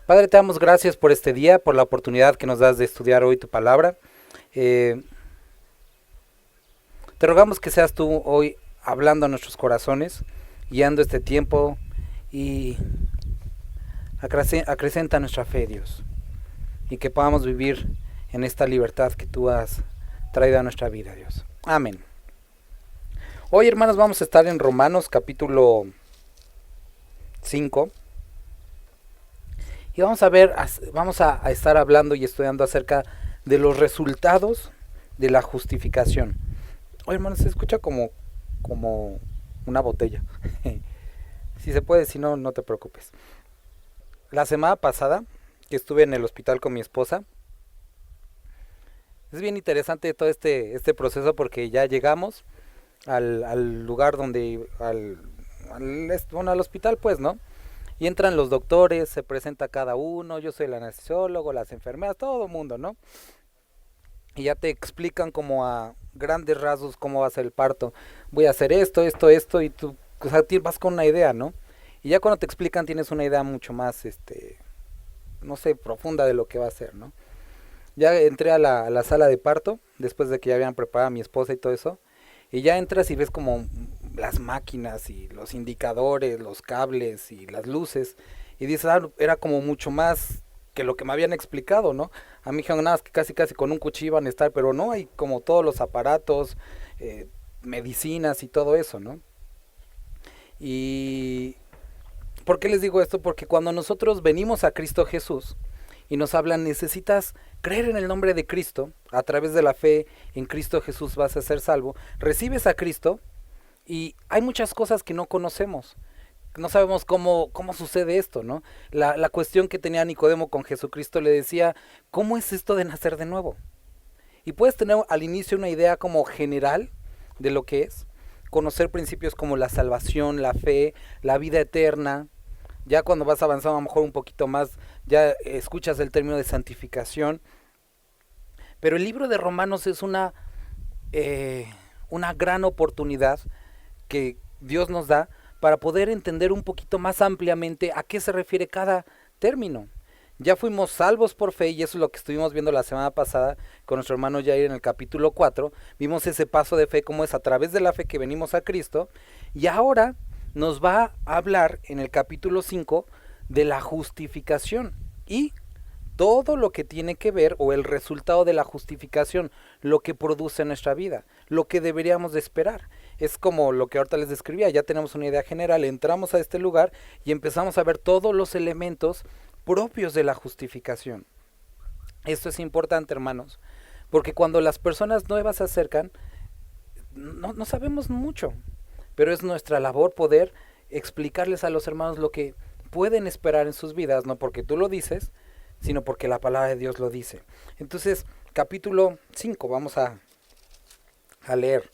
Padre, te damos gracias por este día, por la oportunidad que nos das de estudiar hoy tu palabra. Te rogamos que seas tú hoy hablando a nuestros corazones, guiando este tiempo y acrecenta nuestra fe, Dios, y que podamos vivir en esta libertad que tú has traído a nuestra vida, Dios. Amén. Hoy, hermanos, vamos a estar en Romanos capítulo 5. Y vamos a estar hablando y estudiando acerca de los resultados de la justificación. Oye, hermano, se escucha como una botella. Si se puede, si no, no te preocupes. La semana pasada, que estuve en el hospital con mi esposa, es bien interesante todo este proceso porque ya llegamos al lugar donde, al hospital, pues, ¿no? Y entran los doctores, se presenta cada uno, yo soy el anestesiólogo, las enfermeras, todo el mundo, ¿no? Y ya te explican como a grandes rasgos cómo va a ser el parto. Voy a hacer esto, y tú, o sea, vas con una idea, ¿no? Y ya cuando te explican tienes una idea mucho más, no sé, profunda de lo que va a ser, ¿no? Ya entré a la sala de parto, después de que ya habían preparado a mi esposa y todo eso, y ya entras y ves como las máquinas y los indicadores, los cables y las luces, y dices, era como mucho más que lo que me habían explicado, ¿no? A mí dijeron nada, que casi con un cuchillo iban a estar, pero no, hay como todos los aparatos, medicinas y todo eso, ¿no? Y ¿por qué les digo esto? Porque cuando nosotros venimos a Cristo Jesús y nos hablan, necesitas creer en el nombre de Cristo, a través de la fe en Cristo Jesús vas a ser salvo, recibes a Cristo y hay muchas cosas que no conocemos. No sabemos cómo sucede esto, ¿no? La cuestión que tenía Nicodemo con Jesucristo le decía, ¿cómo es esto de nacer de nuevo? Y puedes tener al inicio una idea como general de lo que es, conocer principios como la salvación, la fe, la vida eterna. Ya cuando vas avanzando a lo mejor un poquito más, ya escuchas el término de santificación. Pero el libro de Romanos es una gran oportunidad que Dios nos da para poder entender un poquito más ampliamente a qué se refiere cada término. Ya fuimos salvos por fe y eso es lo que estuvimos viendo la semana pasada con nuestro hermano Jair en el capítulo 4. Vimos ese paso de fe, como es a través de la fe que venimos a Cristo. Y ahora nos va a hablar en el capítulo 5 de la justificación y todo lo que tiene que ver, o el resultado de la justificación, lo que produce en nuestra vida, lo que deberíamos de esperar. Es como lo que ahorita les describía, ya tenemos una idea general, entramos a este lugar y empezamos a ver todos los elementos propios de la justificación. Esto es importante, hermanos, porque cuando las personas nuevas se acercan, no sabemos mucho, pero es nuestra labor poder explicarles a los hermanos lo que pueden esperar en sus vidas, no porque tú lo dices, sino porque la palabra de Dios lo dice. Entonces, capítulo 5, vamos a leer.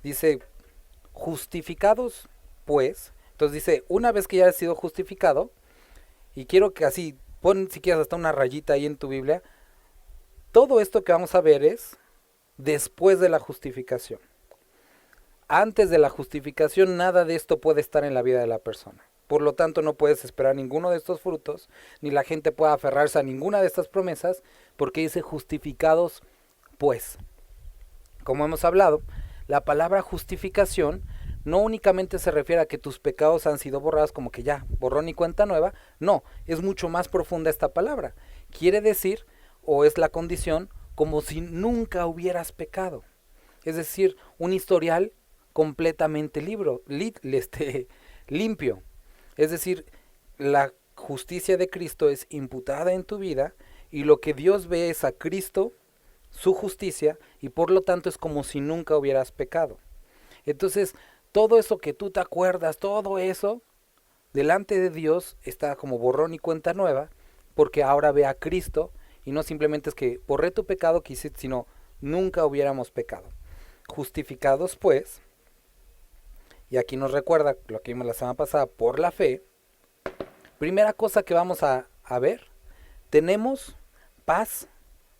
Dice, justificados pues, entonces dice, una vez que ya has sido justificado, y quiero que así, pon si quieres hasta una rayita ahí en tu Biblia, todo esto que vamos a ver es después de la justificación. Antes de la justificación, nada de esto puede estar en la vida de la persona. Por lo tanto, no puedes esperar ninguno de estos frutos, ni la gente puede aferrarse a ninguna de estas promesas, porque dice justificados pues. Como hemos hablado, la palabra justificación no únicamente se refiere a que tus pecados han sido borrados, como que ya, borrón y cuenta nueva. No, es mucho más profunda esta palabra. Quiere decir, o es la condición, como si nunca hubieras pecado. Es decir, un historial completamente limpio. Es decir, la justicia de Cristo es imputada en tu vida y lo que Dios ve es a Cristo, su justicia, y por lo tanto es como si nunca hubieras pecado. Entonces, todo eso que tú te acuerdas, todo eso, delante de Dios está como borrón y cuenta nueva, porque ahora ve a Cristo y no simplemente es que borré tu pecado que hiciste, sino nunca hubiéramos pecado. Justificados pues, y aquí nos recuerda lo que vimos la semana pasada, por la fe. Primera cosa que vamos a ver, tenemos paz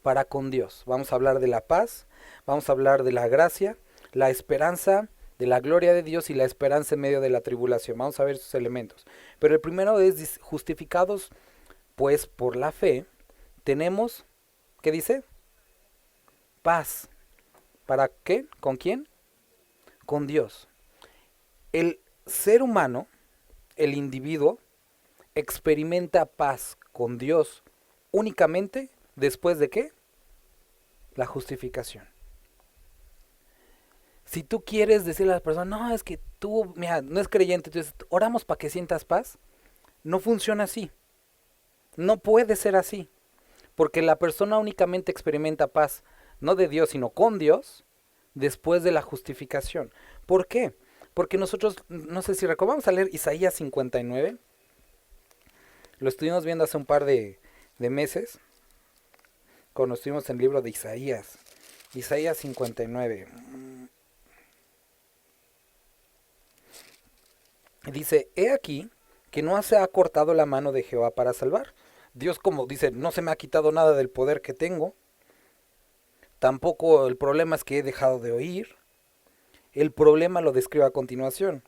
para con Dios. Vamos a hablar de la paz, vamos a hablar de la gracia, la esperanza de la gloria de Dios y la esperanza en medio de la tribulación. Vamos a ver sus elementos. Pero el primero es justificados pues por la fe, tenemos, ¿qué dice? Paz. ¿Para qué? ¿Con quién? Con Dios. El ser humano, el individuo, experimenta paz con Dios únicamente después de ¿qué? La justificación. Si tú quieres decirle a la persona, no, es que tú, mira, no es creyente, entonces oramos para que sientas paz, no funciona así. No puede ser así. Porque la persona únicamente experimenta paz, no de Dios, sino con Dios, después de la justificación. ¿Por qué? Porque nosotros, no sé si recordamos a leer Isaías 59. Lo estuvimos viendo hace un par de meses, cuando estuvimos en el libro de Isaías. Isaías 59. Dice, he aquí que no se ha cortado la mano de Jehová para salvar. Dios como dice, no se me ha quitado nada del poder que tengo. Tampoco el problema es que he dejado de oír. El problema lo describe a continuación.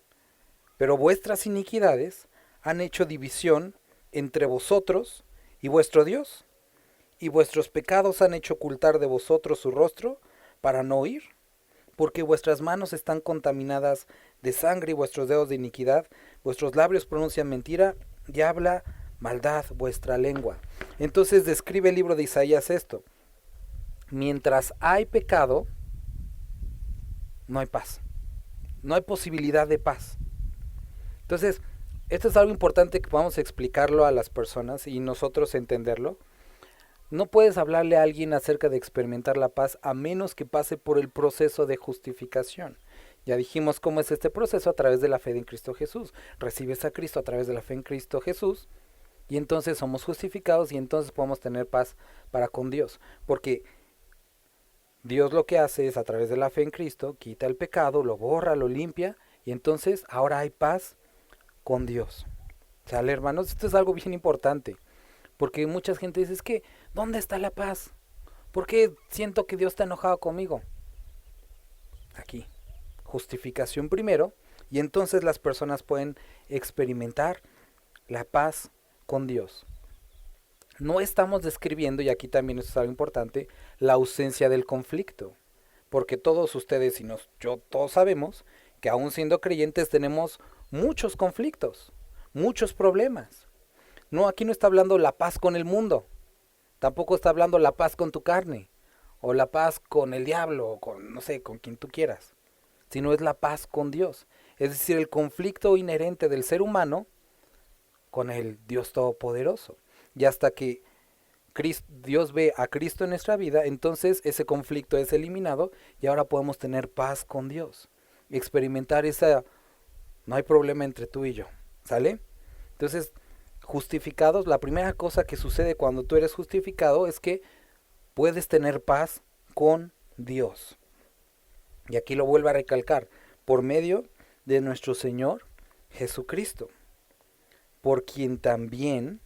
Pero vuestras iniquidades han hecho división entre vosotros y vuestro Dios, y vuestros pecados han hecho ocultar de vosotros su rostro para no oír, porque vuestras manos están contaminadas de sangre y vuestros dedos de iniquidad, vuestros labios pronuncian mentira y habla maldad vuestra lengua. Entonces describe el libro de Isaías esto. Mientras hay pecado, no hay paz. No hay posibilidad de paz. Entonces, esto es algo importante que podamos explicarlo a las personas y nosotros entenderlo. No puedes hablarle a alguien acerca de experimentar la paz a menos que pase por el proceso de justificación. Ya dijimos cómo es este proceso a través de la fe en Cristo Jesús. Recibes a Cristo a través de la fe en Cristo Jesús y entonces somos justificados y entonces podemos tener paz para con Dios. Porque Dios lo que hace es a través de la fe en Cristo, quita el pecado, lo borra, lo limpia y entonces ahora hay paz con Dios. ¿Sale, hermanos? Esto es algo bien importante. Porque mucha gente dice, es que, ¿dónde está la paz? ¿Por qué siento que Dios está enojado conmigo? Aquí. Justificación primero. Y entonces las personas pueden experimentar la paz con Dios. No estamos describiendo, y aquí también esto es algo importante, la ausencia del conflicto. Porque todos ustedes y todos sabemos que aún siendo creyentes tenemos muchos conflictos, muchos problemas. No, aquí no está hablando la paz con el mundo. Tampoco está hablando la paz con tu carne. O la paz con el diablo. O con, no sé, con quien tú quieras. Sino es la paz con Dios. Es decir, el conflicto inherente del ser humano con el Dios Todopoderoso. Y hasta que Dios ve a Cristo en nuestra vida, entonces ese conflicto es eliminado y ahora podemos tener paz con Dios. Experimentar esa... No hay problema entre tú y yo. ¿Sale? Entonces, justificados, la primera cosa que sucede cuando tú eres justificado es que puedes tener paz con Dios. Y aquí lo vuelvo a recalcar, por medio de nuestro Señor Jesucristo, por quien también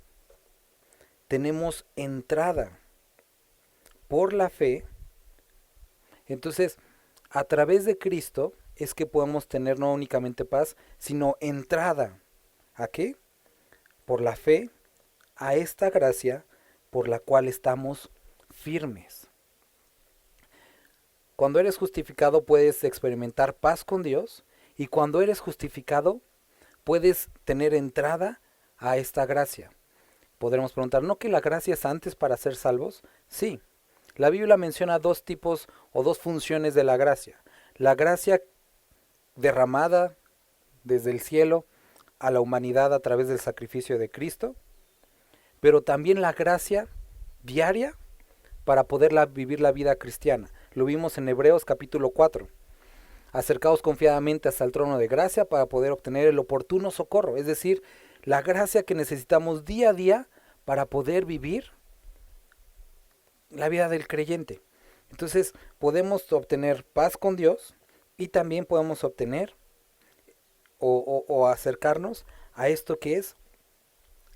tenemos entrada por la fe. Entonces, a través de Cristo es que podemos tener no únicamente paz, sino entrada. ¿A qué? Por la fe a esta gracia por la cual estamos firmes. Cuando eres justificado puedes experimentar paz con Dios y cuando eres justificado puedes tener entrada a esta gracia. Podremos preguntar, ¿no que la gracia es antes para ser salvos? Sí, la Biblia menciona dos tipos o dos funciones de la gracia. La gracia derramada desde el cielo a la humanidad a través del sacrificio de Cristo, pero también la gracia diaria para poder vivir la vida cristiana. Lo vimos en Hebreos capítulo 4. Acercaos confiadamente hasta el trono de gracia para poder obtener el oportuno socorro, es decir, la gracia que necesitamos día a día para poder vivir la vida del creyente. Entonces podemos obtener paz con Dios y también podemos obtener o acercarnos a esto que es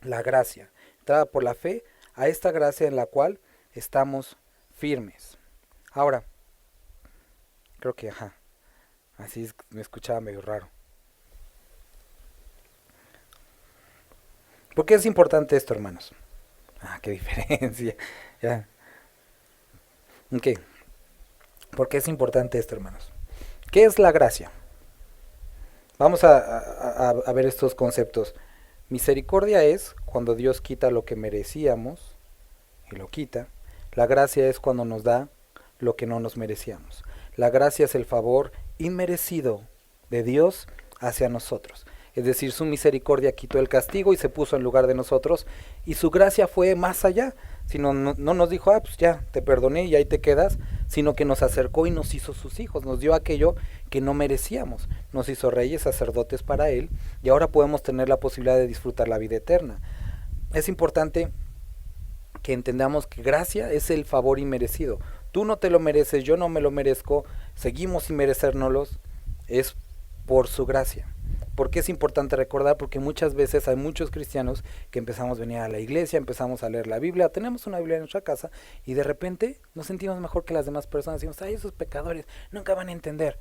la gracia, entrada por la fe a esta gracia en la cual estamos firmes. Ahora, creo que Así me escuchaba medio raro. ¿Por qué es importante esto, hermanos? Ah, qué diferencia. Ya. Ok. ¿Por qué es importante esto, hermanos? ¿Qué es la gracia? Vamos a ver estos conceptos. Misericordia es cuando Dios quita lo que merecíamos y lo quita. La gracia es cuando nos da lo que no nos merecíamos. La gracia es el favor inmerecido de Dios hacia nosotros. Es decir, su misericordia quitó el castigo y se puso en lugar de nosotros, y su gracia fue más allá. Sino no nos dijo, pues ya, te perdoné y ahí te quedas, sino que nos acercó y nos hizo sus hijos, nos dio aquello que no merecíamos, nos hizo reyes, sacerdotes para Él, y ahora podemos tener la posibilidad de disfrutar la vida eterna. Es importante que entendamos que gracia es el favor inmerecido. Tú no te lo mereces, yo no me lo merezco, seguimos sin merecérnoslos, es por su gracia. ¿Por qué es importante recordar? Porque muchas veces hay muchos cristianos que empezamos a venir a la iglesia, empezamos a leer la Biblia, tenemos una Biblia en nuestra casa y de repente nos sentimos mejor que las demás personas. Decimos, ay, esos pecadores nunca van a entender.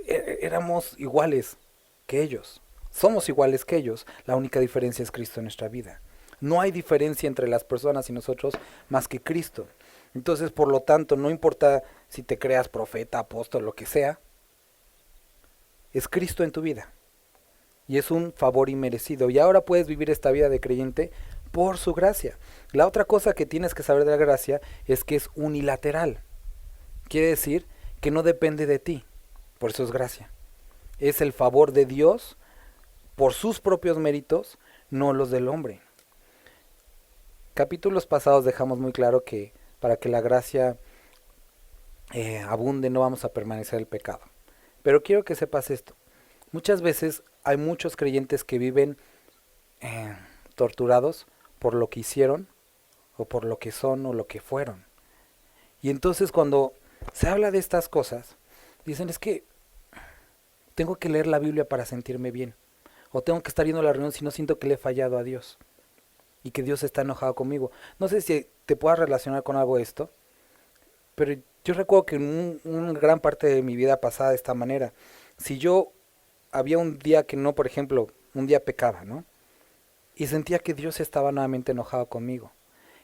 Éramos iguales que ellos, somos iguales que ellos, la única diferencia es Cristo en nuestra vida. No hay diferencia entre las personas y nosotros más que Cristo. Entonces, por lo tanto, no importa si te creas profeta, apóstol, lo que sea, es Cristo en tu vida. Y es un favor inmerecido. Y ahora puedes vivir esta vida de creyente por su gracia. La otra cosa que tienes que saber de la gracia es que es unilateral. Quiere decir que no depende de ti. Por eso es gracia. Es el favor de Dios por sus propios méritos, no los del hombre. Capítulos pasados dejamos muy claro que para que la gracia abunde no vamos a permanecer en el pecado. Pero quiero que sepas esto. Muchas veces hay muchos creyentes que viven torturados por lo que hicieron, o por lo que son, o lo que fueron. Y entonces cuando se habla de estas cosas, dicen, es que tengo que leer la Biblia para sentirme bien. O tengo que estar yendo a la reunión si no siento que le he fallado a Dios. Y que Dios está enojado conmigo. No sé si te puedas relacionar con algo de esto, pero yo recuerdo que en una gran parte de mi vida pasada de esta manera. Si yo había un día que no, por ejemplo, un día pecaba, ¿no? Y sentía que Dios estaba nuevamente enojado conmigo.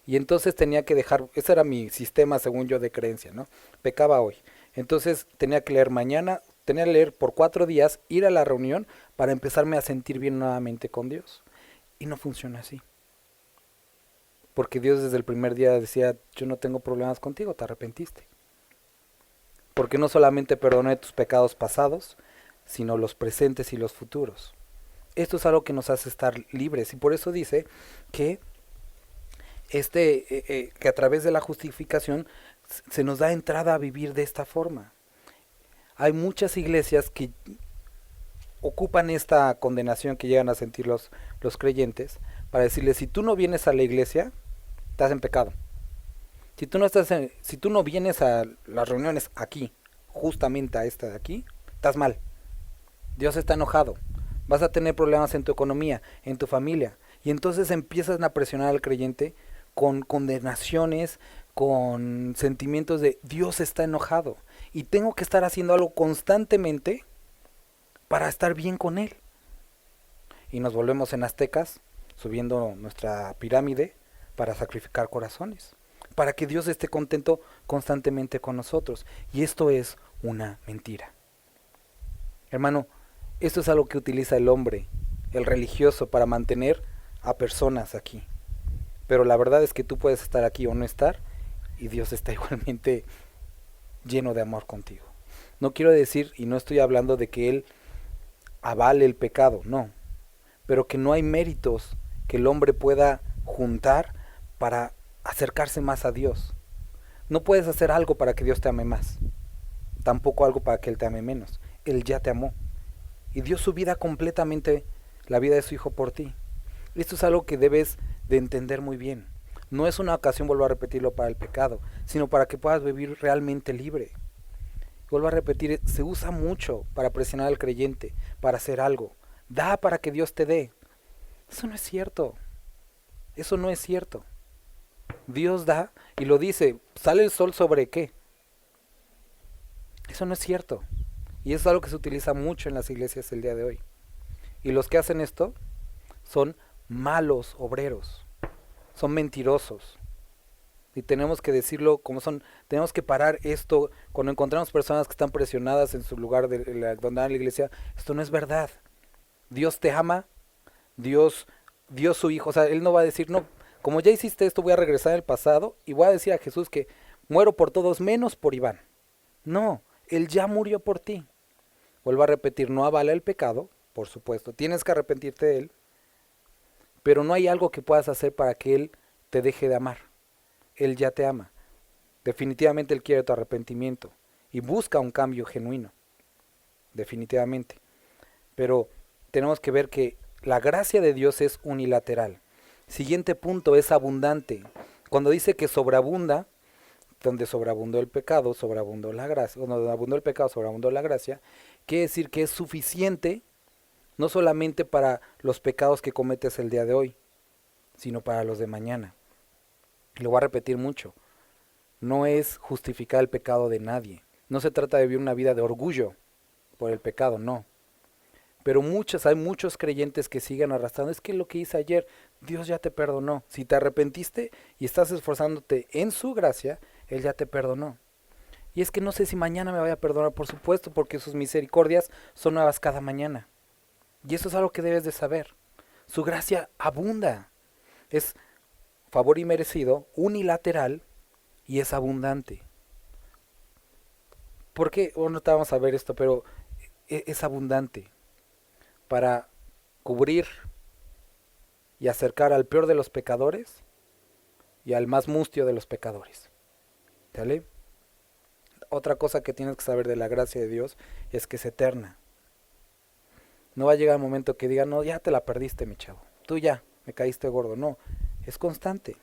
Y entonces tenía que dejar, ese era mi sistema según yo de creencia, ¿no? Pecaba hoy. Entonces tenía que leer mañana, tenía que leer por 4 días, ir a la reunión para empezarme a sentir bien nuevamente con Dios. Y no funciona así. Porque Dios desde el primer día decía, yo no tengo problemas contigo, te arrepentiste. Porque no solamente perdoné tus pecados pasados, sino los presentes y los futuros. Esto es algo que nos hace estar libres. Y por eso dice que que a través de la justificación se nos da entrada a vivir de esta forma. Hay muchas iglesias que ocupan esta condenación que llegan a sentir los creyentes para decirles, si tú no vienes a la iglesia, estás en pecado. Si tú no vienes a las reuniones aquí, justamente a esta de aquí, estás mal. Dios está enojado. Vas a tener problemas en tu economía, en tu familia. Y entonces empiezan a presionar al creyente con condenaciones, con sentimientos de Dios está enojado. Y tengo que estar haciendo algo constantemente para estar bien con Él. Y nos volvemos en aztecas, subiendo nuestra pirámide para sacrificar corazones, para que Dios esté contento constantemente con nosotros. Y esto es una mentira. Hermano, esto es algo que utiliza el hombre, el religioso, para mantener a personas aquí. Pero la verdad es que tú puedes estar aquí o no estar, y Dios está igualmente lleno de amor contigo. No quiero decir, y no estoy hablando de que Él avale el pecado, no. Pero que no hay méritos que el hombre pueda juntar para acercarse más a Dios. No puedes hacer algo para que Dios te ame más, tampoco algo para que Él te ame menos. Él ya te amó y dio su vida completamente, la vida de su Hijo por ti. Esto es algo que debes de entender muy bien. No es una ocasión, vuelvo a repetirlo, para el pecado, sino para que puedas vivir realmente libre. Vuelvo a repetir, se usa mucho para presionar al creyente, para hacer algo. Da para que Dios te dé. Eso no es cierto. Eso no es cierto. Dios da y lo dice, ¿sale el sol sobre qué? Eso no es cierto. Y eso es algo que se utiliza mucho en las iglesias el día de hoy. Y los que hacen esto son malos obreros, son mentirosos. Y tenemos que decirlo como son, tenemos que parar esto cuando encontramos personas que están presionadas en su lugar donde van a la iglesia. Esto no es verdad. Dios te ama, Dios dio su hijo, o sea, Él no va a decir, no, como ya hiciste esto voy a regresar al pasado y voy a decir a Jesús que muero por todos menos por Iván. No, Él ya murió por ti. Vuelvo a repetir, no avala el pecado, por supuesto, tienes que arrepentirte de él, pero no hay algo que puedas hacer para que Él te deje de amar. Él ya te ama. Definitivamente Él quiere tu arrepentimiento y busca un cambio genuino, definitivamente. Pero tenemos que ver que la gracia de Dios es unilateral. Siguiente punto, es abundante. Cuando dice que sobreabunda, donde sobreabundó el pecado, sobreabundó la gracia, donde abundó el pecado, sobreabundó la gracia, quiere decir que es suficiente no solamente para los pecados que cometes el día de hoy, sino para los de mañana. Y lo voy a repetir mucho. No es justificar el pecado de nadie. No se trata de vivir una vida de orgullo por el pecado, no. Pero hay muchos creyentes que siguen arrastrando. Es que lo que hice ayer, Dios ya te perdonó. Si te arrepentiste y estás esforzándote en su gracia, Él ya te perdonó. Y es que no sé si mañana me vaya a perdonar, por supuesto, porque sus misericordias son nuevas cada mañana. Y eso es algo que debes de saber. Su gracia abunda. Es favor inmerecido, unilateral y es abundante. ¿Por qué? Bueno, te vamos a ver esto, pero es abundante para cubrir y acercar al peor de los pecadores y al más mustio de los pecadores. ¿Sale? Otra cosa que tienes que saber de la gracia de Dios es que es eterna. No va a llegar el momento que diga, no, ya te la perdiste, mi chavo. Tú ya, me caíste gordo. No, es constante.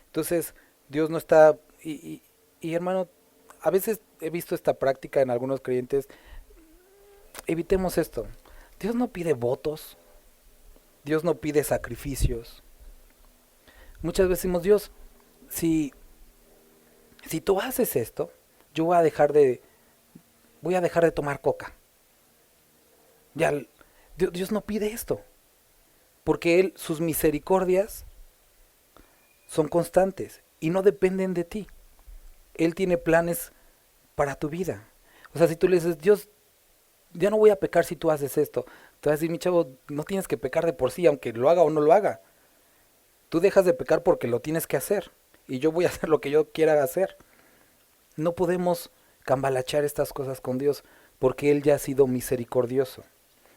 Entonces, Dios no está... Y hermano, a veces he visto esta práctica en algunos creyentes. Evitemos esto. Dios no pide votos. Dios no pide sacrificios. Muchas veces decimos, Dios, si tú haces esto, yo voy a dejar de tomar coca. Ya, Dios no pide esto. Porque Él, sus misericordias son constantes y no dependen de ti. Él tiene planes para tu vida. O sea, si tú le dices, Dios, ya no voy a pecar si tú haces esto. Te vas a decir, mi chavo, no tienes que pecar de por sí, aunque lo haga o no lo haga. Tú dejas de pecar porque lo tienes que hacer. Y yo voy a hacer lo que yo quiera hacer. No podemos cambalachear estas cosas con Dios porque Él ya ha sido misericordioso.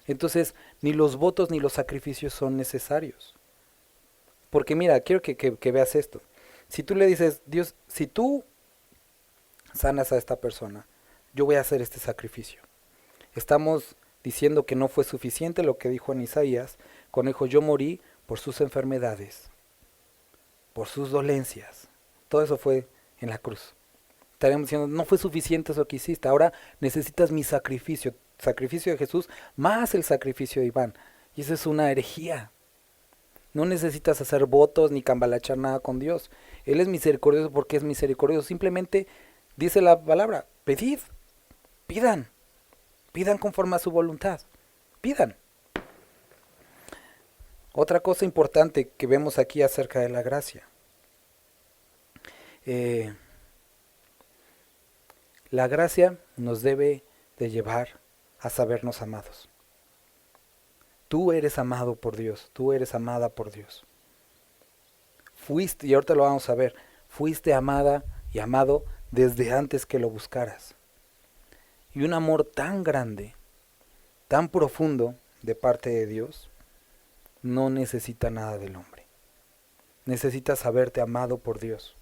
Entonces, ni los votos ni los sacrificios son necesarios. Porque mira, quiero que veas esto. Si tú le dices, Dios, si tú sanas a esta persona, yo voy a hacer este sacrificio. Estamos diciendo que no fue suficiente lo que dijo en Isaías, cuando dijo, yo morí por sus enfermedades, por sus dolencias. Todo eso fue en la cruz. Estaríamos diciendo, no fue suficiente eso que hiciste, ahora necesitas mi sacrificio de Jesús, más el sacrificio de Iván. Y eso es una herejía. No necesitas hacer votos ni cambalachar nada con Dios. Él es misericordioso porque es misericordioso. Simplemente dice la palabra, pidan conforme a su voluntad, pidan. Otra cosa importante que vemos aquí acerca de la gracia. La gracia nos debe de llevar a sabernos amados. Tú eres amado por Dios, tú eres amada por Dios. Fuiste, y ahorita lo vamos a ver, fuiste amada y amado desde antes que lo buscaras. Y un amor tan grande, tan profundo de parte de Dios, no necesita nada del hombre. Necesita saberte amado por Dios.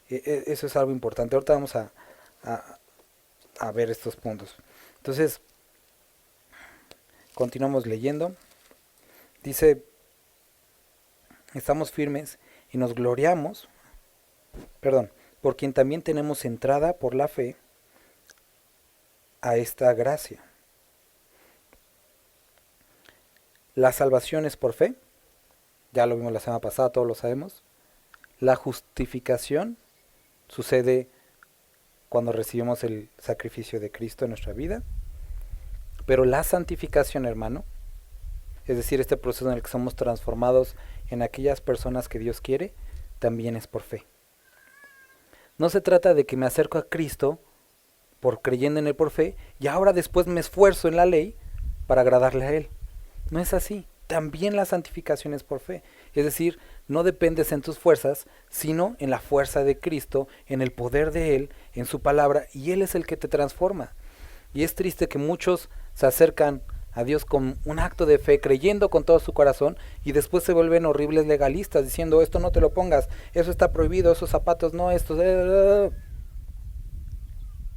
Eso es algo importante. Ahorita vamos a ver estos puntos. Entonces, continuamos leyendo. Dice, estamos firmes y nos gloriamos, por quien también tenemos entrada por la fe a esta gracia. La salvación es por fe, ya lo vimos la semana pasada, todos lo sabemos. La justificación sucede cuando recibimos el sacrificio de Cristo en nuestra vida. Pero la santificación, hermano, es decir, este proceso en el que somos transformados en aquellas personas que Dios quiere, también es por fe. No se trata de que me acerco a Cristo por creyendo en Él por fe y ahora después me esfuerzo en la ley para agradarle a Él. No es así. También la santificación es por fe. Es decir, no dependes en tus fuerzas, sino en la fuerza de Cristo, en el poder de Él, en su palabra, y Él es el que te transforma. Y es triste que muchos se acercan a Dios con un acto de fe, creyendo con todo su corazón, y después se vuelven horribles legalistas, diciendo, esto no te lo pongas, eso está prohibido, esos zapatos no, estos...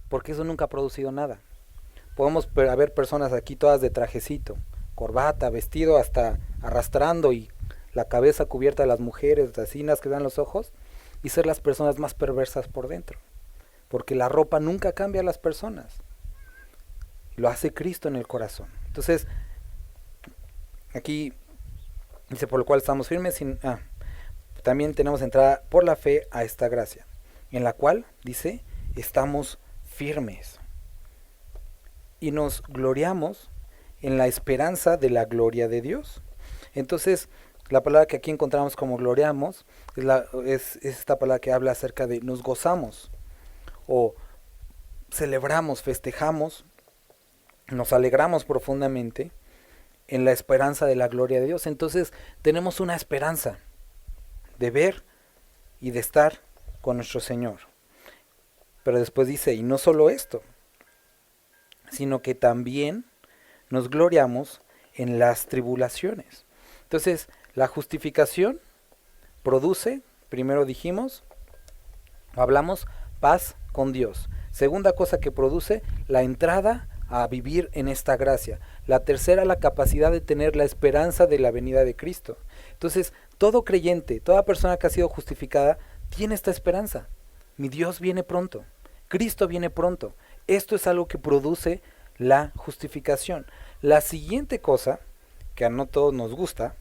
Porque eso nunca ha producido nada. Podemos haber personas aquí todas de trajecito, corbata, vestido, hasta arrastrando y la cabeza cubierta de las mujeres, así que dan los ojos, y ser las personas más perversas por dentro. Porque la ropa nunca cambia a las personas. Lo hace Cristo en el corazón. Entonces, aquí dice, por lo cual estamos firmes, también tenemos entrada por la fe a esta gracia, en la cual, dice, estamos firmes. Y nos gloriamos en la esperanza de la gloria de Dios. Entonces, la palabra que aquí encontramos como gloriamos es esta palabra que habla acerca de nos gozamos, o celebramos, festejamos, nos alegramos profundamente en la esperanza de la gloria de Dios. Entonces tenemos una esperanza de ver y de estar con nuestro Señor. Pero después dice, y no solo esto, sino que también nos gloriamos en las tribulaciones. Entonces, la justificación produce, primero dijimos, hablamos, paz con Dios. Segunda cosa que produce, la entrada a vivir en esta gracia. La tercera, la capacidad de tener la esperanza de la venida de Cristo. Entonces, todo creyente, toda persona que ha sido justificada, tiene esta esperanza. Mi Dios viene pronto. Cristo viene pronto. Esto es algo que produce la justificación. La siguiente cosa, que a no todos nos gusta,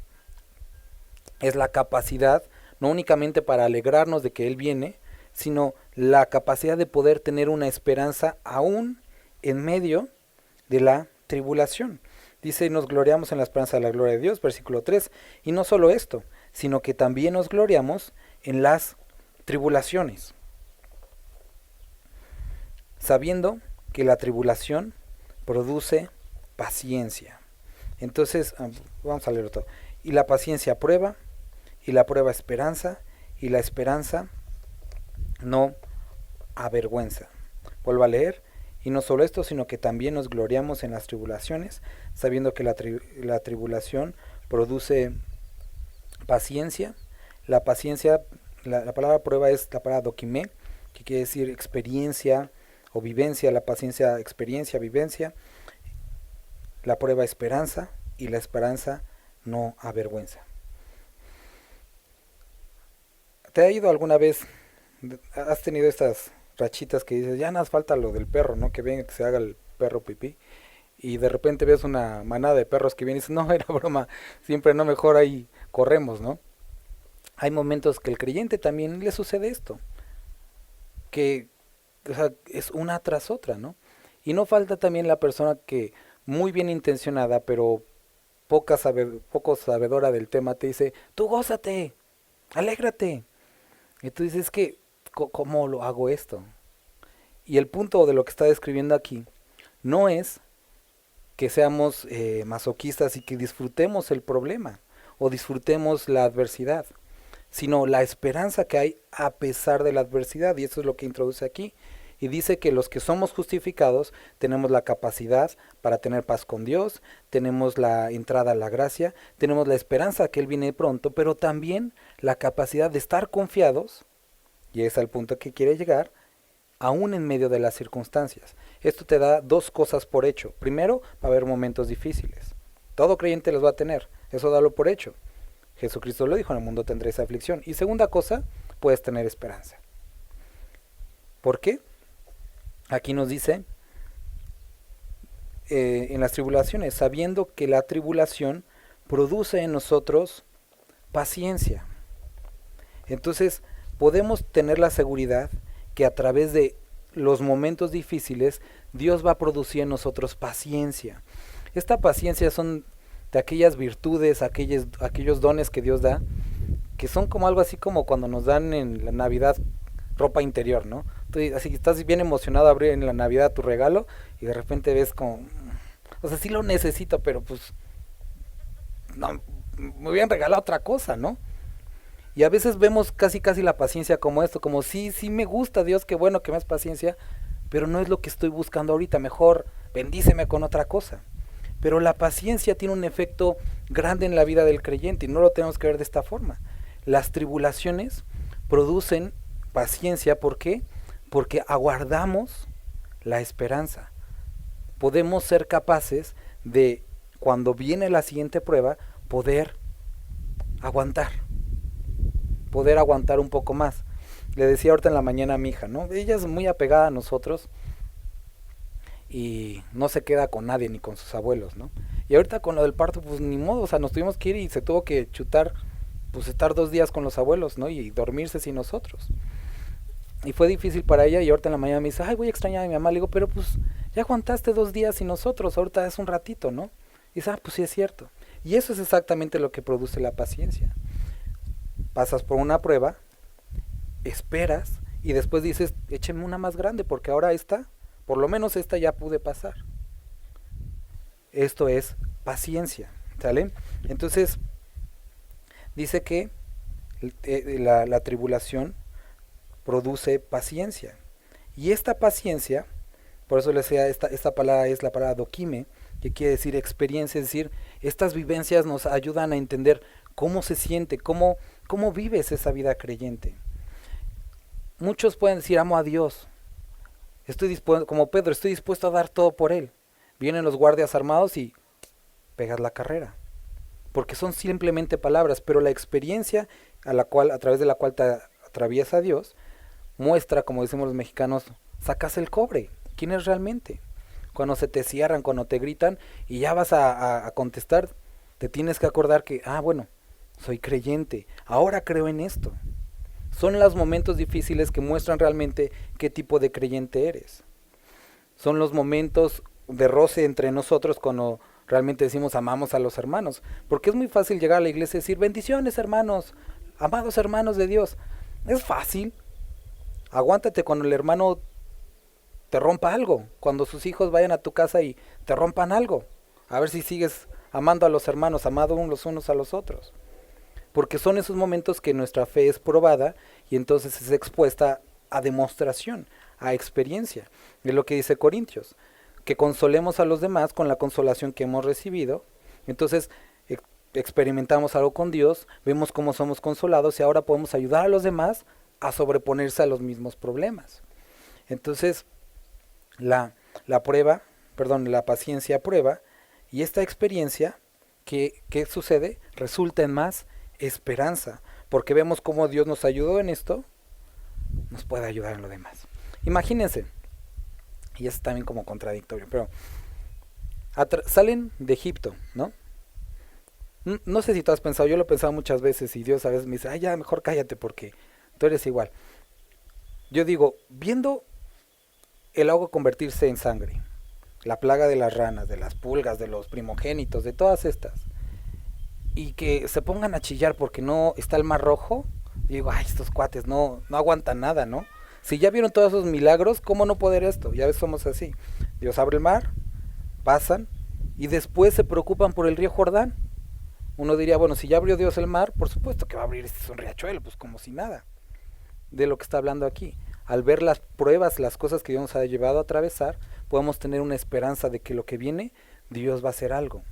es la capacidad, no únicamente para alegrarnos de que Él viene, sino la capacidad de poder tener una esperanza aún en medio de la tribulación. Dice, nos gloriamos en la esperanza de la gloria de Dios, versículo 3, y no solo esto, sino que también nos gloriamos en las tribulaciones, sabiendo que la tribulación produce paciencia. Entonces, vamos a leerlo todo. Y la paciencia prueba, y la prueba esperanza, y la esperanza no avergüenza. Vuelvo a leer. Y no solo esto, sino que también nos gloriamos en las tribulaciones, sabiendo que la tribulación produce paciencia. La paciencia, la palabra prueba es la palabra dokimé, que quiere decir experiencia o vivencia. La paciencia, experiencia, vivencia. La prueba, esperanza, y la esperanza no avergüenza. ¿Te ha ido alguna vez, has tenido estas rachitas que dices, ya nada falta lo del perro, ¿no? Que venga, que se haga el perro pipí, y de repente ves una manada de perros que viene y dices, no, era broma, siempre no, mejor ahí corremos, ¿no? Hay momentos que el creyente también le sucede esto, que, o sea, es una tras otra, ¿no? Y no falta también la persona que, muy bien intencionada, pero poco sabedora del tema, te dice, tú gózate, alégrate. Y tú dices, que ¿cómo lo hago esto? Y el punto de lo que está describiendo aquí no es que seamos masoquistas y que disfrutemos el problema o disfrutemos la adversidad, sino la esperanza que hay a pesar de la adversidad. Y eso es lo que introduce aquí. Y dice que los que somos justificados tenemos la capacidad para tener paz con Dios, tenemos la entrada a la gracia, tenemos la esperanza que Él viene pronto, pero también la capacidad de estar confiados, y es al punto que quiere llegar, aún en medio de las circunstancias. Esto te da dos cosas por hecho. Primero, va a haber momentos difíciles. Todo creyente los va a tener, eso dalo por hecho. Jesucristo lo dijo, en el mundo tendréis aflicción. Y segunda cosa, puedes tener esperanza. ¿Por qué? Aquí nos dice, en las tribulaciones, sabiendo que la tribulación produce en nosotros paciencia. Entonces, podemos tener la seguridad que a través de los momentos difíciles, Dios va a producir en nosotros paciencia. Esta paciencia son de aquellas virtudes, aquellos dones que Dios da, que son como algo así como cuando nos dan en la Navidad ropa interior, ¿no? Tú así estás bien emocionado a abrir en la Navidad tu regalo y de repente ves como, o sea, sí lo necesito, pero pues no, me hubieran regalado otra cosa, ¿no? Y a veces vemos casi casi la paciencia como esto, como sí, sí me gusta Dios, qué bueno que me das paciencia, pero no es lo que estoy buscando ahorita, mejor bendíceme con otra cosa. Pero la paciencia tiene un efecto grande en la vida del creyente y no lo tenemos que ver de esta forma. Las tribulaciones producen paciencia, ¿por qué? Porque aguardamos la esperanza. Podemos ser capaces de, cuando viene la siguiente prueba, aguantar, poder aguantar un poco más. Le decía ahorita en la mañana a mi hija, ¿no? Ella es muy apegada a nosotros y no se queda con nadie ni con sus abuelos, ¿no? Y ahorita con lo del parto, pues ni modo, o sea, nos tuvimos que ir y se tuvo que chutar, pues estar 2 días con los abuelos, ¿no? Y dormirse sin nosotros. Y fue difícil para ella y ahorita en la mañana me dice, ay, voy a extrañar a mi mamá. Le digo, pero pues ya aguantaste 2 días sin nosotros, ahorita es un ratito, ¿no? Y dice, pues sí es cierto. Y eso es exactamente lo que produce la paciencia. Pasas por una prueba, esperas y después dices, écheme una más grande porque ahora esta, por lo menos esta ya pude pasar. Esto es paciencia, ¿sale? Entonces, dice que la tribulación produce paciencia. Y esta paciencia, por eso les decía, esta palabra es la palabra dokime, que quiere decir experiencia, es decir, estas vivencias nos ayudan a entender cómo se siente, cómo vives esa vida creyente. Muchos pueden decir, amo a Dios, como Pedro, estoy dispuesto a dar todo por Él. Vienen los guardias armados y pegas la carrera. Porque son simplemente palabras, pero la experiencia a través de la cual te atraviesa Dios, muestra, como decimos los mexicanos, sacas el cobre. ¿Quién es realmente? Cuando se te cierran, cuando te gritan y ya vas a contestar, te tienes que acordar que, bueno, soy creyente, ahora creo en esto. Son los momentos difíciles que muestran realmente qué tipo de creyente eres. Son los momentos de roce entre nosotros cuando realmente decimos amamos a los hermanos. Porque es muy fácil llegar a la iglesia y decir bendiciones hermanos, amados hermanos de Dios. Es fácil. Aguántate cuando el hermano te rompa algo, cuando sus hijos vayan a tu casa y te rompan algo. A ver si sigues amando a los hermanos, amando los unos a los otros. Porque son esos momentos que nuestra fe es probada y entonces es expuesta a demostración, a experiencia. Es lo que dice Corintios, que consolemos a los demás con la consolación que hemos recibido. Entonces experimentamos algo con Dios, vemos cómo somos consolados y ahora podemos ayudar a los demás a sobreponerse a los mismos problemas. Entonces la paciencia prueba y esta experiencia, ¿qué sucede? Resulta en más esperanza, porque vemos cómo Dios nos ayudó en esto, nos puede ayudar en lo demás. Imagínense, y es también como contradictorio, pero salen de Egipto, ¿no? No sé si tú has pensado, yo lo he pensado muchas veces y Dios a veces me dice, ya mejor cállate porque tú eres igual. Yo digo, viendo el agua convertirse en sangre, la plaga de las ranas, de las pulgas, de los primogénitos, de todas estas, y que se pongan a chillar porque no está el mar rojo, digo, estos cuates no aguantan nada, ¿no? Si ya vieron todos esos milagros, ¿cómo no poder esto? Ya ves, somos así. Dios abre el mar, pasan, y después se preocupan por el río Jordán. Uno diría, bueno, si ya abrió Dios el mar, por supuesto que va a abrir un riachuelo, pues como si nada. De lo que está hablando aquí. Al ver las pruebas, las cosas que Dios nos ha llevado a atravesar, podemos tener una esperanza de que lo que viene, Dios va a hacer algo.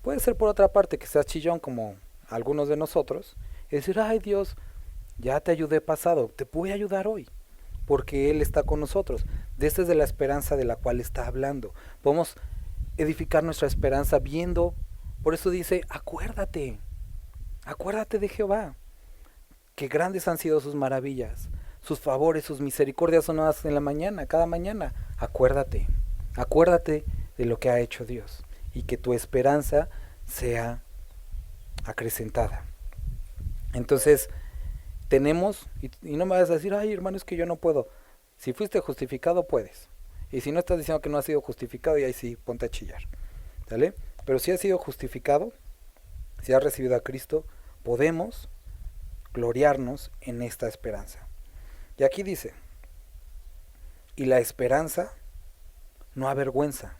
Puede ser por otra parte que seas chillón como algunos de nosotros, y decir, ay Dios, ya te ayudé pasado, te voy a ayudar hoy, porque Él está con nosotros. De esta es de la esperanza de la cual está hablando. Podemos edificar nuestra esperanza viendo, por eso dice, acuérdate de Jehová, que grandes han sido sus maravillas, sus favores, sus misericordias son nuevas en la mañana, cada mañana. Acuérdate de lo que ha hecho Dios y que tu esperanza sea acrecentada. Entonces, tenemos, y no me vas a decir, ay hermano, es que yo no puedo. Si fuiste justificado, puedes. Y si no estás diciendo que no has sido justificado, y ahí sí, ponte a chillar. ¿Sale? Pero si has sido justificado, si has recibido a Cristo, podemos gloriarnos en esta esperanza. Y aquí dice, y la esperanza no avergüenza.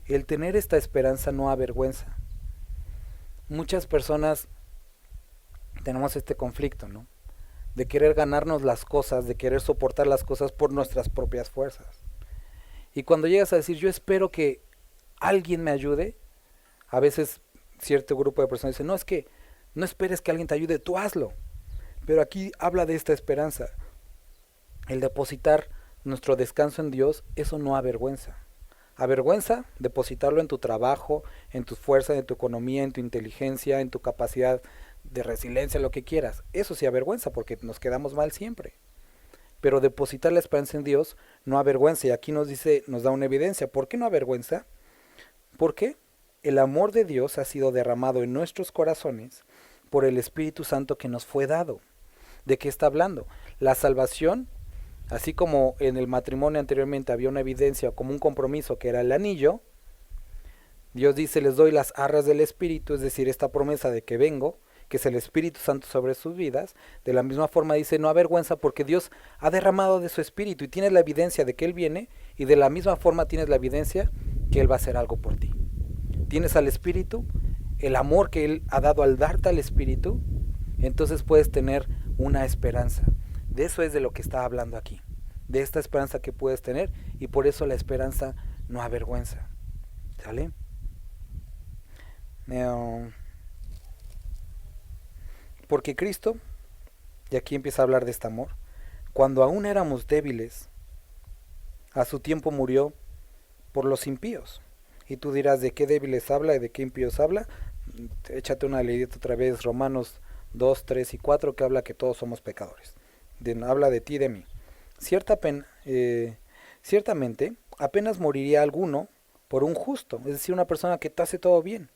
El tener esta esperanza no avergüenza. Muchas personas tenemos este conflicto, ¿no? De querer ganarnos las cosas, de querer soportar las cosas por nuestras propias fuerzas. Y cuando llegas a decir, yo espero que alguien me ayude, a veces cierto grupo de personas dice, no, es que no esperes que alguien te ayude, tú hazlo. Pero aquí habla de esta esperanza. El depositar nuestro descanso en Dios, eso no avergüenza. Avergüenza depositarlo en tu trabajo, en tus fuerzas, en tu economía, en tu inteligencia, en tu capacidad de resiliencia, lo que quieras. Eso sí avergüenza porque nos quedamos mal siempre. Pero depositar la esperanza en Dios no avergüenza. Y aquí nos dice, nos da una evidencia. ¿Por qué no avergüenza? Porque el amor de Dios ha sido derramado en nuestros corazones por el Espíritu Santo que nos fue dado. ¿De qué está hablando? La salvación, así como en el matrimonio anteriormente había una evidencia como un compromiso que era el anillo, Dios dice, les doy las arras del Espíritu, es decir, esta promesa de que vengo, que es el Espíritu Santo sobre sus vidas. De la misma forma dice, no avergüenza porque Dios ha derramado de su Espíritu y tienes la evidencia de que Él viene, y de la misma forma tienes la evidencia que Él va a hacer algo por ti. Tienes al Espíritu, el amor que Él ha dado al darte al Espíritu, entonces puedes tener una esperanza. De eso es de lo que está hablando aquí, de esta esperanza que puedes tener, y por eso la esperanza no avergüenza. ¿Sale? Porque Cristo, y aquí empieza a hablar de este amor, cuando aún éramos débiles, a su tiempo murió por los impíos. Y tú dirás, ¿de qué débiles habla y de qué impíos habla? Échate una leidita otra vez, Romanos 2, 3 y 4, que habla que todos somos pecadores. Habla de ti y de mí. Ciertamente, apenas moriría alguno por un justo, es decir, una persona que te hace todo bien.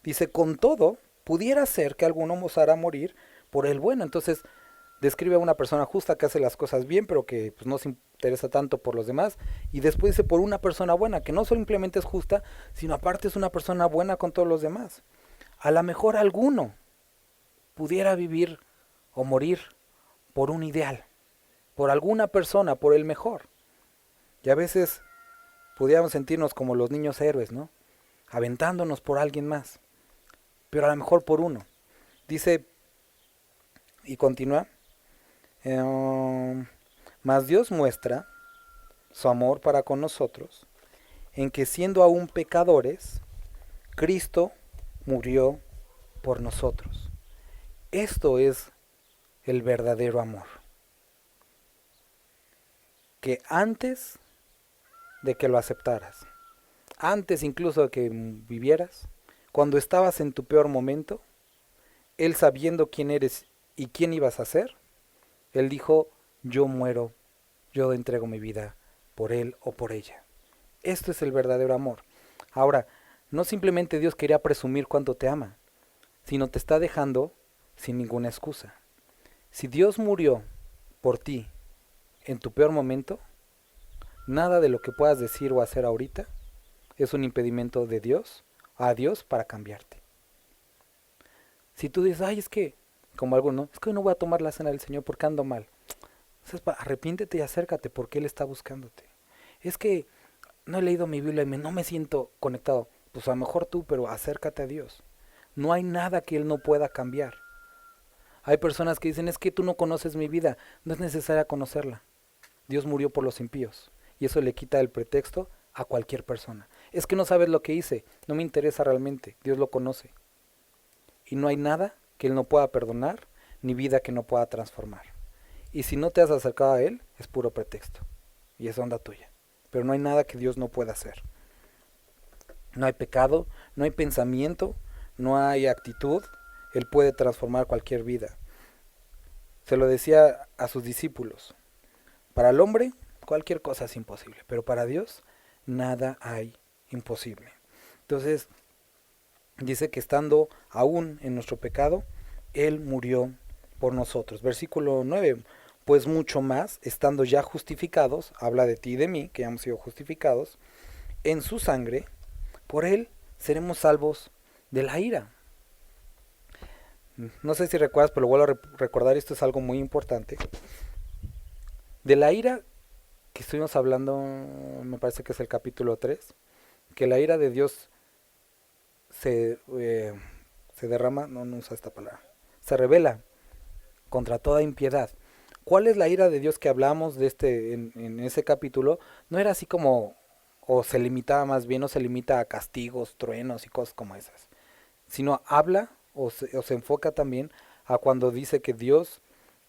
Dice, con todo, pudiera ser que alguno osara morir por el bueno. Entonces, describe a una persona justa que hace las cosas bien, pero que pues, no se interesa tanto por los demás. Y después dice, por una persona buena, que no simplemente es justa, sino aparte es una persona buena con todos los demás. A lo mejor alguno pudiera vivir o morir por un ideal, por alguna persona, por el mejor. Y a veces pudiéramos sentirnos como los niños héroes, ¿no? Aventándonos por alguien más, pero a lo mejor por uno. Dice, y continúa, mas Dios muestra su amor para con nosotros, en que siendo aún pecadores, Cristo murió por nosotros. Esto es el verdadero amor. Que antes de que lo aceptaras, antes incluso de que vivieras, cuando estabas en tu peor momento, Él sabiendo quién eres y quién ibas a ser, Él dijo, yo muero, yo entrego mi vida por Él o por ella. Esto es el verdadero amor. Ahora, no simplemente Dios quería presumir cuánto te ama, sino te está dejando sin ninguna excusa. Si Dios murió por ti en tu peor momento, nada de lo que puedas decir o hacer ahorita es un impedimento de Dios a Dios para cambiarte. Si tú dices, ay, es que, como alguno, es que hoy no voy a tomar la cena del Señor porque ando mal. Entonces, arrepiéntete y acércate porque Él está buscándote. Es que no he leído mi Biblia y no me siento conectado. Pues a lo mejor tú, pero acércate a Dios. No hay nada que Él no pueda cambiar. Hay personas que dicen, es que tú no conoces mi vida. No es necesaria conocerla. Dios murió por los impíos. Y eso le quita el pretexto a cualquier persona. Es que no sabes lo que hice. No me interesa realmente. Dios lo conoce. Y no hay nada que Él no pueda perdonar, ni vida que no pueda transformar. Y si no te has acercado a Él, es puro pretexto. Y es onda tuya. Pero no hay nada que Dios no pueda hacer. No hay pecado, no hay pensamiento, no hay actitud. Él puede transformar cualquier vida. Se lo decía a sus discípulos. Para el hombre, cualquier cosa es imposible. Pero para Dios, nada hay imposible. Entonces, dice que estando aún en nuestro pecado, Él murió por nosotros. Versículo 9. pues mucho más, estando ya justificados, habla de ti y de mí, que ya hemos sido justificados, en su sangre, por él seremos salvos de la ira. No sé si recuerdas, pero lo vuelvo a recordar, esto es algo muy importante. De la ira que estuvimos hablando, me parece que es el capítulo 3, que la ira de Dios se derrama, no usa esta palabra, se revela contra toda impiedad. ¿Cuál es la ira de Dios que hablamos de en ese capítulo? No era así como, o se limitaba más bien, no se limita a castigos, truenos y cosas como esas, sino habla o se enfoca también a cuando dice que Dios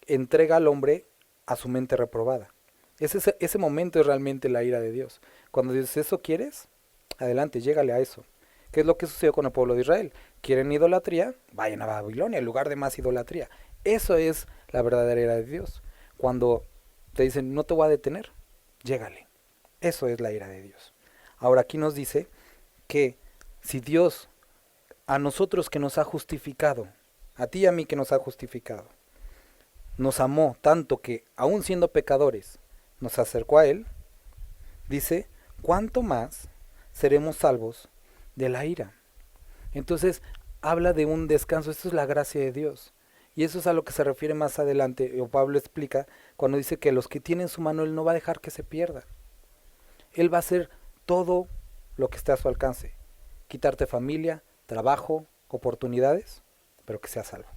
entrega al hombre a su mente reprobada. Ese momento es realmente la ira de Dios. Cuando dices, ¿eso quieres? Adelante, llégale a eso. ¿Qué es lo que sucedió con el pueblo de Israel? ¿Quieren idolatría? Vayan a Babilonia, el lugar de más idolatría. Eso es la verdadera ira de Dios. Cuando te dicen, no te voy a detener, llégale. Eso es la ira de Dios. Ahora aquí nos dice que si Dios a nosotros que nos ha justificado, a ti y a mí que nos ha justificado, nos amó tanto que, aun siendo pecadores, nos acercó a Él, dice, ¿cuánto más seremos salvos de la ira? Entonces, habla de un descanso, esto es la gracia de Dios. Y eso es a lo que se refiere más adelante, o Pablo explica, cuando dice que los que tienen su mano, Él no va a dejar que se pierdan. Él va a hacer todo lo que esté a su alcance. Quitarte familia, trabajo, oportunidades, pero que sea salvo.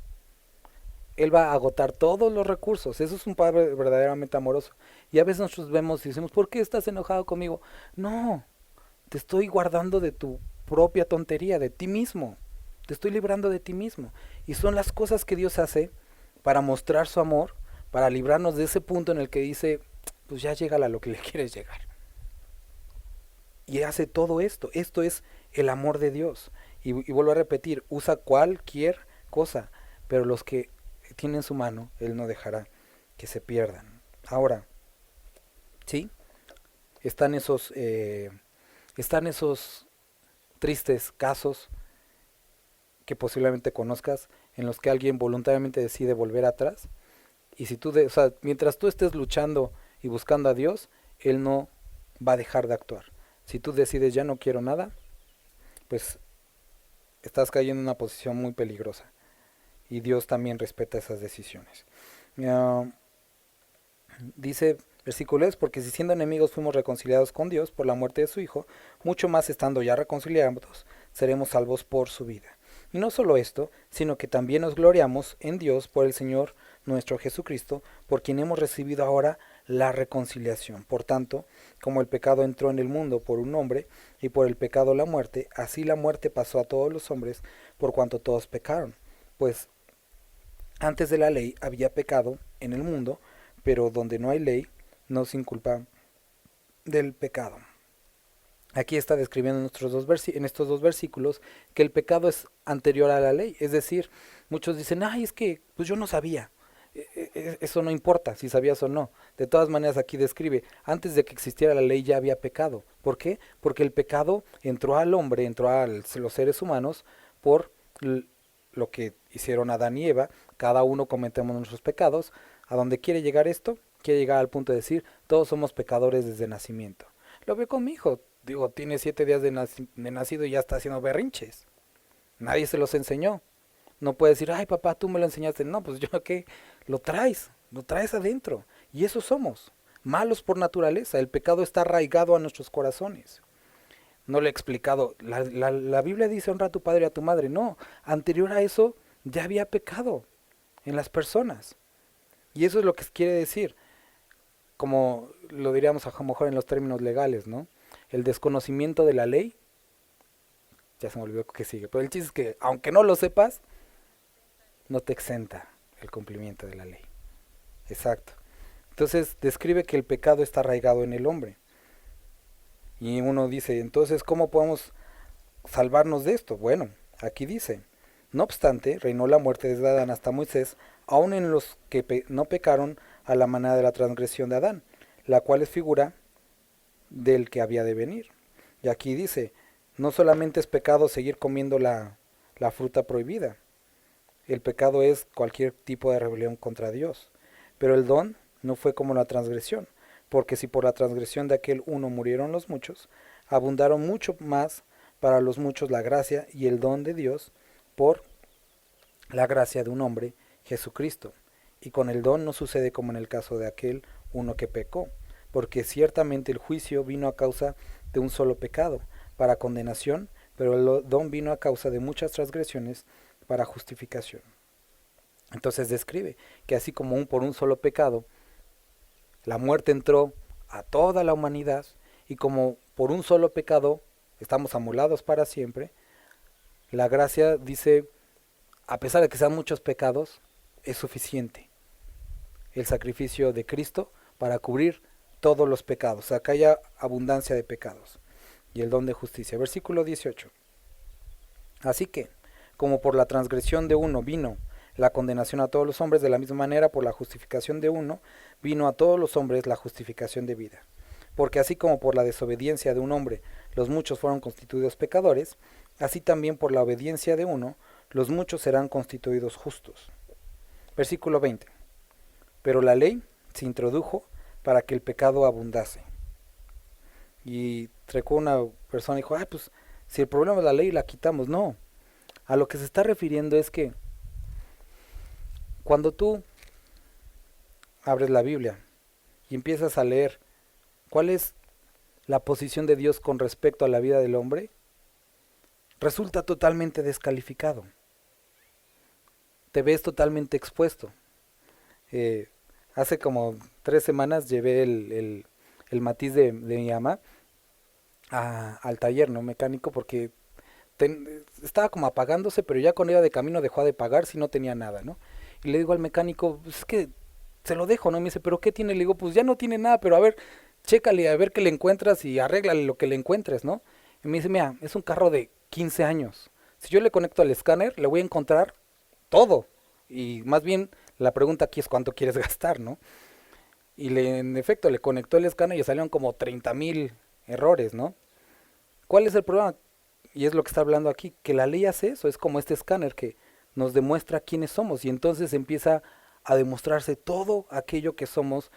Él va a agotar todos los recursos. Eso es un padre verdaderamente amoroso. Y a veces nosotros vemos y decimos, ¿por qué estás enojado conmigo? No, te estoy guardando de tu propia tontería, de ti mismo. Te estoy librando de ti mismo. Y son las cosas que Dios hace para mostrar su amor, para librarnos de ese punto en el que dice, pues ya llégale a lo que le quieres llegar. Y hace todo esto. Esto es el amor de Dios. Y vuelvo a repetir, usa cualquier cosa, pero los que tienen su mano, Él no dejará que se pierdan. Ahora, ¿sí? Están esos tristes casos que posiblemente conozcas en los que alguien voluntariamente decide volver atrás. Y si o sea, mientras tú estés luchando y buscando a Dios, Él no va a dejar de actuar. Si tú decides ya no quiero nada, pues estás cayendo en una posición muy peligrosa. Y Dios también respeta esas decisiones. Dice versículo 10, porque si siendo enemigos fuimos reconciliados con Dios por la muerte de su Hijo, mucho más estando ya reconciliados, seremos salvos por su vida. Y no solo esto, sino que también nos gloriamos en Dios por el Señor nuestro Jesucristo, por quien hemos recibido ahora la reconciliación. Por tanto, como el pecado entró en el mundo por un hombre, y por el pecado la muerte, así la muerte pasó a todos los hombres, por cuanto todos pecaron. Pues antes de la ley había pecado en el mundo, pero donde no hay ley, no se inculpa del pecado. Aquí está describiendo en estos dos versículos que el pecado es anterior a la ley. Es decir, muchos dicen, ay, es que pues yo no sabía. Eso no importa si sabías o no. De todas maneras aquí describe, antes de que existiera la ley ya había pecado. ¿Por qué? Porque el pecado entró al hombre, entró a los seres humanos por lo que hicieron Adán y Eva. Cada uno cometemos nuestros pecados. ¿A dónde quiere llegar esto? Quiere llegar al punto de decir, todos somos pecadores desde nacimiento. Lo veo con mi hijo. Digo, tiene 7 días de nacido y ya está haciendo berrinches. Nadie se los enseñó. No puede decir, ay papá, tú me lo enseñaste. No, pues yo qué, lo traes adentro. Y eso somos, malos por naturaleza. El pecado está arraigado a nuestros corazones. No le he explicado, la Biblia dice honra a tu padre y a tu madre. No, anterior a eso ya había pecado en las personas. Y eso es lo que quiere decir, como lo diríamos a lo mejor en los términos legales, ¿no? El desconocimiento de la ley, ya se me olvidó que sigue, pero el chiste es que aunque no lo sepas, no te exenta el cumplimiento de la ley. Exacto. Entonces describe que el pecado está arraigado en el hombre. Y uno dice, entonces, ¿cómo podemos salvarnos de esto? Bueno, aquí dice, no obstante, reinó la muerte desde Adán hasta Moisés, aun en los que no pecaron a la manera de la transgresión de Adán, la cual es figura del que había de venir. Y aquí dice, no solamente es pecado seguir comiendo la fruta prohibida, el pecado es cualquier tipo de rebelión contra Dios, pero el don no fue como la transgresión, porque si por la transgresión de aquel uno murieron los muchos, abundaron mucho más para los muchos la gracia y el don de Dios por la gracia de un hombre, Jesucristo. Y con el don no sucede como en el caso de aquel uno que pecó, porque ciertamente el juicio vino a causa de un solo pecado, para condenación, pero el don vino a causa de muchas transgresiones para justificación. Entonces describe que así como por un solo pecado, la muerte entró a toda la humanidad, y como por un solo pecado estamos amolados para siempre, la gracia dice, a pesar de que sean muchos pecados, es suficiente el sacrificio de Cristo para cubrir todos los pecados. O sea, que haya abundancia de pecados. Y el don de justicia. Versículo 18. Así que, como por la transgresión de uno vino la condenación a todos los hombres, de la misma manera por la justificación de uno vino a todos los hombres la justificación de vida. Porque así como por la desobediencia de un hombre los muchos fueron constituidos pecadores, así también por la obediencia de uno los muchos serán constituidos justos. Versículo 20. Pero la ley se introdujo para que el pecado abundase. Y trecó una persona y dijo, pues si el problema es la ley, la quitamos. No, a lo que se está refiriendo es que cuando tú abres la Biblia y empiezas a leer cuál es la posición de Dios con respecto a la vida del hombre, resulta totalmente descalificado. Te ves totalmente expuesto. Hace como 3 semanas llevé el Matiz de mi mamá al taller, ¿no? Mecánico, porque estaba como apagándose, pero ya cuando iba de camino dejó de pagar si no tenía nada, ¿no? Y le digo al mecánico, pues es que se lo dejo, ¿no? Me dice, ¿pero qué tiene? Le digo, pues ya no tiene nada, pero a ver, chécale, a ver qué le encuentras y arréglale lo que le encuentres, ¿no? Y me dice, mira, es un carro de 15 años. Si yo le conecto al escáner, le voy a encontrar todo. Y más bien, la pregunta aquí es cuánto quieres gastar, ¿no? Y en efecto, le conectó el escáner y salieron como 30,000 errores, ¿no? ¿Cuál es el problema? Y es lo que está hablando aquí, que la ley hace eso, es como este escáner que nos demuestra quiénes somos y entonces empieza a demostrarse todo aquello que somos,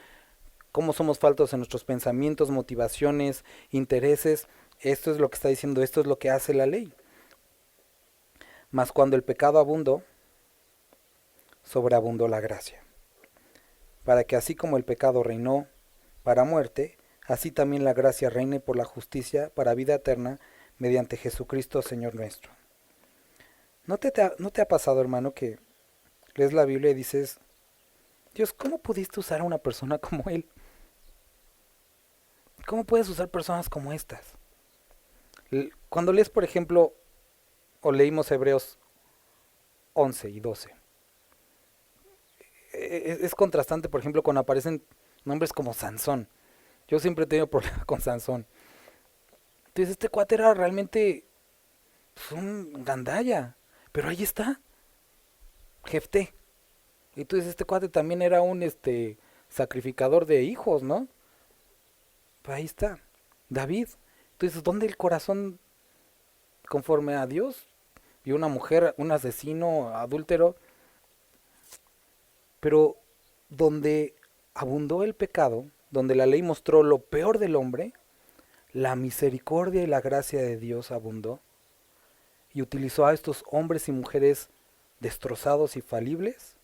cómo somos faltos en nuestros pensamientos, motivaciones, intereses. Esto es lo que está diciendo, esto es lo que hace la ley. Mas cuando el pecado abundó, sobreabundó la gracia, para que así como el pecado reinó para muerte, así también la gracia reine por la justicia para vida eterna mediante Jesucristo Señor nuestro. ¿No te ha pasado, hermano, que lees la Biblia y dices, Dios, ¿cómo pudiste usar a una persona como él? ¿Cómo puedes usar personas como estas? Cuando lees, por ejemplo, o leímos Hebreos 11 y 12, es contrastante, por ejemplo, cuando aparecen nombres como Sansón. Yo siempre he tenido problemas con Sansón. Entonces este cuate era realmente un gandalla, pero ahí está, Jefté. Y tú dices, este cuate también era un sacrificador de hijos, ¿no? Pues ahí está, David. Entonces, ¿dónde el corazón conforme a Dios? Y una mujer, un asesino, adúltero. Pero donde abundó el pecado, donde la ley mostró lo peor del hombre, la misericordia y la gracia de Dios abundó y utilizó a estos hombres y mujeres destrozados y falibles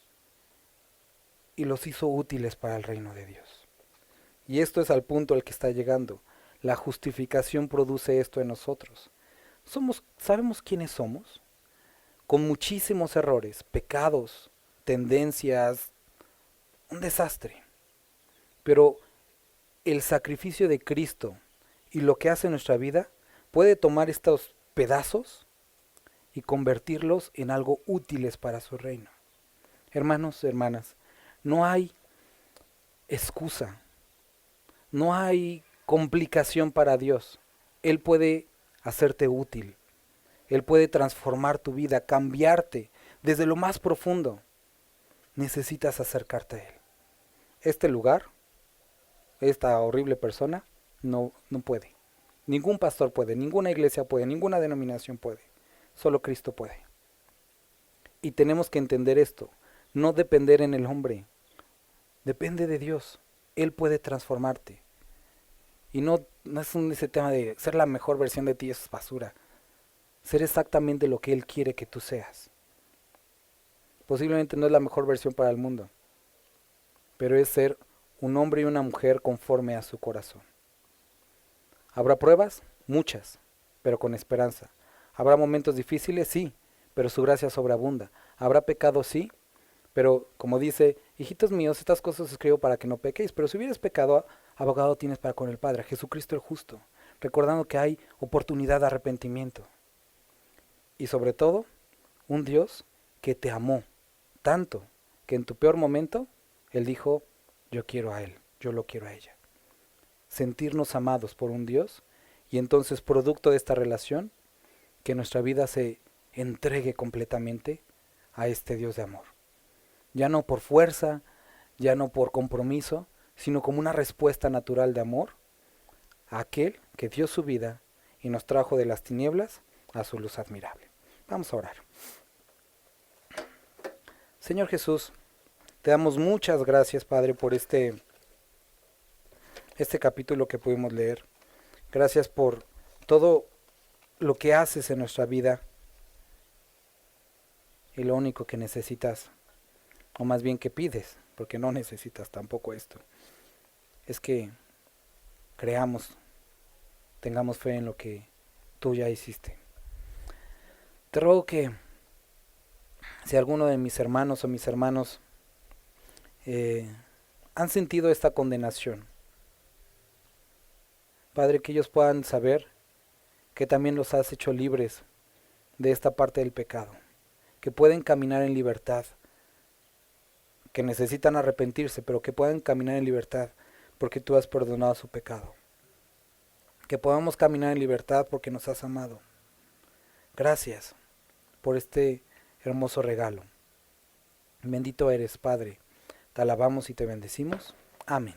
y los hizo útiles para el reino de Dios. Y esto es al punto al que está llegando. La justificación produce esto en nosotros. Sabemos quiénes somos, con muchísimos errores, pecados, tendencias, un desastre. Pero el sacrificio de Cristo y lo que hace en nuestra vida puede tomar estos pedazos y convertirlos en algo útiles para su reino. Hermanos, hermanas, no hay excusa, no hay complicación para Dios. Él puede hacerte útil, Él puede transformar tu vida, cambiarte desde lo más profundo. Necesitas acercarte a Él. Este lugar, esta horrible persona, no puede. Ningún pastor puede, ninguna iglesia puede, ninguna denominación puede. Solo Cristo puede. Y tenemos que entender esto, no depender en el hombre. Depende de Dios. Él puede transformarte. Y no es ese tema de ser la mejor versión de ti, eso es basura. Ser exactamente lo que Él quiere que tú seas. Posiblemente no es la mejor versión para el mundo, pero es ser un hombre y una mujer conforme a su corazón. ¿Habrá pruebas? Muchas, pero con esperanza. ¿Habrá momentos difíciles? Sí, pero su gracia sobreabunda. ¿Habrá pecado? Sí, pero como dice, hijitos míos, estas cosas os escribo para que no pequéis, pero si hubieras pecado, abogado tienes para con el Padre, Jesucristo el justo, recordando que hay oportunidad de arrepentimiento. Y sobre todo, un Dios que te amó tanto que en tu peor momento, Él dijo, yo quiero a Él, yo lo quiero a ella. Sentirnos amados por un Dios y entonces producto de esta relación, que nuestra vida se entregue completamente a este Dios de amor. Ya no por fuerza, ya no por compromiso, sino como una respuesta natural de amor a aquel que dio su vida y nos trajo de las tinieblas a su luz admirable. Vamos a orar. Señor Jesús, te damos muchas gracias, Padre, por este capítulo que pudimos leer. Gracias por todo lo que haces en nuestra vida. Y lo único que necesitas, o más bien que pides, porque no necesitas tampoco esto, es que creamos, tengamos fe en lo que tú ya hiciste. Te ruego que si alguno de mis hermanos o mis hermanos han sentido esta condenación, Padre, que ellos puedan saber que también los has hecho libres de esta parte del pecado, que pueden caminar en libertad, que necesitan arrepentirse, pero que puedan caminar en libertad porque tú has perdonado su pecado, que podamos caminar en libertad porque nos has amado. Gracias por este hermoso regalo. Bendito eres, Padre, te alabamos y te bendecimos. Amén.